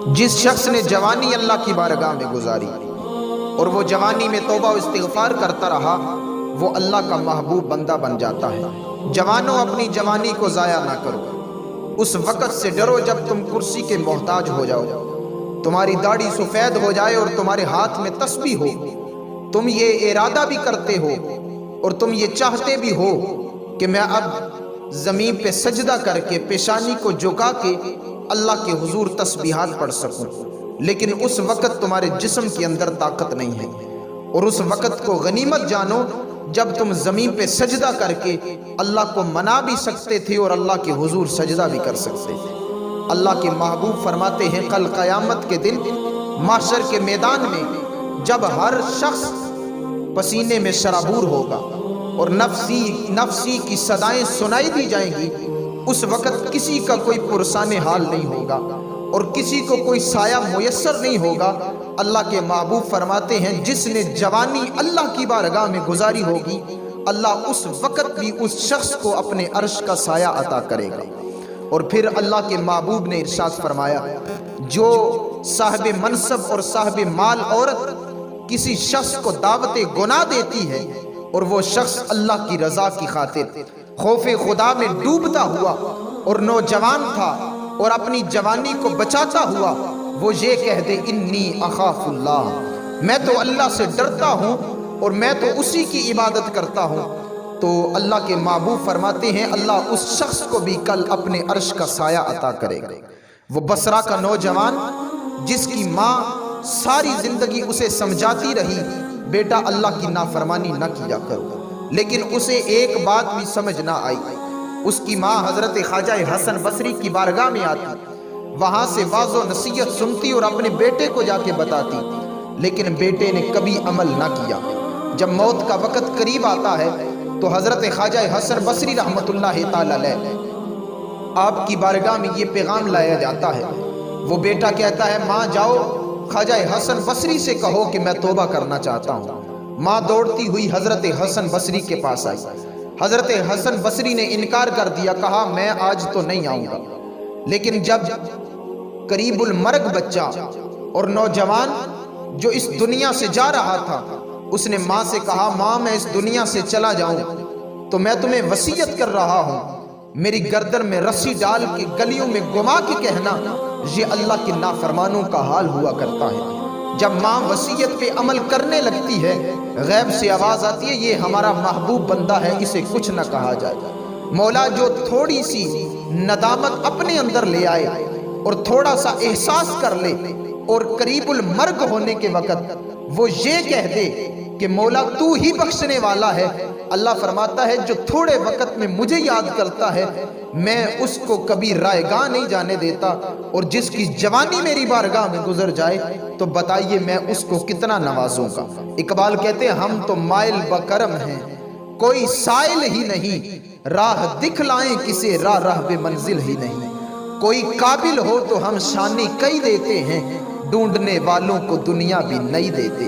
جس شخص نے جوانی اللہ کی بارگاہ میں گزاری اور وہ جوانی میں توبہ و استغفار کرتا رہا، وہ اللہ کا محبوب بندہ بن جاتا ہے۔ جوانوں، اپنی جوانی کو ضائع نہ کرو۔ اس وقت سے ڈرو جب تم کرسی کے محتاج ہو جاؤ، تمہاری داڑھی سفید ہو جائے اور تمہارے ہاتھ میں تسبیح ہو، تم یہ ارادہ بھی کرتے ہو اور تم یہ چاہتے بھی ہو کہ میں اب زمین پہ سجدہ کر کے پیشانی کو جھکا کے اللہ کے حضور تسبیحات پڑھ سکوں، لیکن اس وقت تمہارے جسم کے اندر طاقت نہیں ہے۔ اور اس وقت کو غنیمت جانو جب تم زمین پہ سجدہ کر کے اللہ کو منا بھی سکتے تھے اور اللہ کے حضور سجدہ بھی کر سکتے تھے۔ اللہ کے محبوب فرماتے ہیں کل قیامت کے دن محشر کے میدان میں جب ہر شخص پسینے میں شرابور ہوگا اور نفسی نفسی کی صدائیں سنائی دی جائیں گی، اس وقت کسی کا کوئی پرسان حال نہیں ہوگا اور کسی کو کوئی سایہ میسر نہیں ہوگا۔ اللہ کے محبوب فرماتے ہیں جس نے جوانی اللہ کی بارگاہ میں گزاری ہوگی، اللہ اس وقت بھی اس شخص کو اپنے عرش کا سایہ عطا کرے گا۔ اور پھر اللہ کے محبوب نے ارشاد فرمایا، جو صاحب منصب اور صاحب مال عورت کسی شخص کو دعوت گناہ دیتی ہے اور وہ شخص اللہ کی رضا کی خاطر خوف خدا میں ڈوبتا ہوا اور نوجوان تھا اور اپنی جوانی کو بچاتا ہوا، وہ یہ کہہ دے انی اخاف اللہ، میں تو اللہ سے ڈرتا ہوں اور میں تو اسی کی عبادت کرتا ہوں، تو اللہ کے محبوب فرماتے ہیں اللہ اس شخص کو بھی کل اپنے عرش کا سایہ عطا کرے گا۔ وہ بصرہ کا نوجوان جس کی ماں ساری زندگی اسے سمجھاتی رہی بیٹا اللہ کی نافرمانی نہ کیا کرو، لیکن اسے ایک بات بھی سمجھ نہ آئی۔ اس کی ماں حضرت خواجہ حسن بصری کی بارگاہ میں آتی، وہاں سے واعظ و نصیحت سنتی اور اپنے بیٹے کو جا کے بتاتی، لیکن بیٹے نے کبھی عمل نہ کیا۔ جب موت کا وقت قریب آتا ہے تو حضرت خواجہ حسن بصری رحمت اللہ تعالی علیہ آپ کی بارگاہ میں یہ پیغام لایا جاتا ہے۔ وہ بیٹا کہتا ہے ماں جاؤ خواجہ حسن بصری سے کہو کہ میں توبہ کرنا چاہتا ہوں۔ ماں دوڑتی ہوئی حضرت حسن بصری کے پاس آئی۔ حضرت حسن بصری نے انکار کر دیا، کہا میں آج تو نہیں آؤں گا۔ لیکن جب قریب المرگ بچہ اور نوجوان جو اس دنیا سے جا رہا تھا، اس نے ماں سے کہا ماں میں اس دنیا سے چلا جاؤں تو میں تمہیں وصیت کر رہا ہوں، میری گردن میں رسی ڈال کے گلیوں میں گما کے کہنا یہ اللہ کے نافرمانوں کا حال ہوا کرتا ہے۔ جب ماں وصیت پہ عمل کرنے لگتی ہے، غیب سے آواز آتی ہے یہ ہمارا محبوب بندہ ہے، اسے کچھ نہ کہا جائے۔ مولا جو تھوڑی سی ندامت اپنے اندر لے آئے اور تھوڑا سا احساس کر لے اور قریب المرگ ہونے کے وقت وہ یہ کہہ دے کہ مولا تو ہی بخشنے والا ہے، اللہ فرماتا ہے جو تھوڑے وقت میں مجھے یاد کرتا ہے میں اس کو کبھی رائگاں نہیں جانے دیتا، اور جس کی جوانی میری بارگاہ میں گزر جائے تو بتائیے میں اس کو کتنا نوازوں گا۔ اقبال کہتے ہیں ہم تو مائل بکرم ہیں کوئی سائل ہی نہیں، راہ دکھلائیں کسے راہ بے منزل ہی نہیں، کوئی قابل ہو تو ہم شانی کئی دیتے ہیں، ڈھونڈنے والوں کو دنیا بھی نہیں دیتے۔